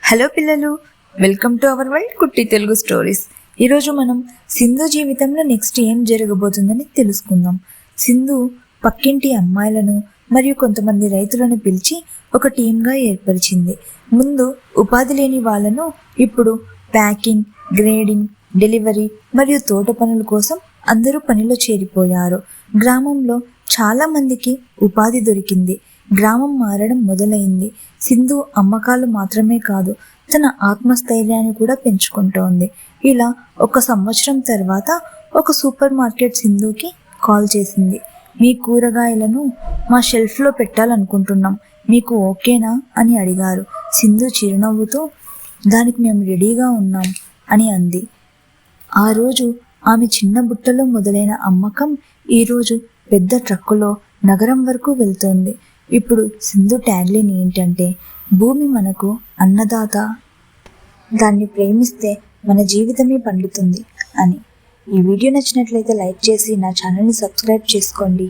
Hello పిల్లలు, welcome to our world కుట్టి Telugu stories. ఈరోజు మనం సింధు జీవితంలో నెక్స్ట్ ఏం జరగబోతుందని తెలుసుకుందాం. సింధు పక్కింటి అమ్మాయిలను మరియు కొంతమంది రైతులను పిలిచి ఒక టీమ్గా ఏర్పరిచింది. ముందు ఉపాధి లేని వాళ్ళను ఇప్పుడు ప్యాకింగ్, గ్రేడింగ్, డెలివరీ మరియు తోట పనుల కోసం అందరూ పనిలో చేరిపోయారు. గ్రామంలో చాలా మందికి ఉపాధి దొరికింది. గ్రామం మారడం మొదలైంది. సింధు అమ్మకాలు మాత్రమే కాదు, తన ఆత్మస్థైర్యాన్ని కూడా పెంచుకుంటోంది. ఇలా 1 సంవత్సరం తర్వాత ఒక సూపర్ మార్కెట్ సింధుకి కాల్ చేసింది. మీ కూరగాయలను మా షెల్ఫ్లో పెట్టాలనుకుంటున్నాం, మీకు ఓకేనా అని అడిగారు. సింధు చిరునవ్వుతో దానికి మేము రెడీగా ఉన్నాం అని అంది. ఆ రోజు ఆమె చిన్న బుట్టలో మొదలైన అమ్మకం ఈరోజు పెద్ద ట్రక్కులో నగరం వరకు వెళ్తోంది. ఇప్పుడు సింధు ట్యాగ్లైన్ ఏంటంటే, భూమి మనకు అన్నదాత, దాన్ని ప్రేమిస్తే మన జీవితమే పండుతుంది అని. ఈ వీడియో నచ్చినట్లయితే లైక్ చేసి నా ఛానల్ని సబ్స్క్రైబ్ చేసుకోండి.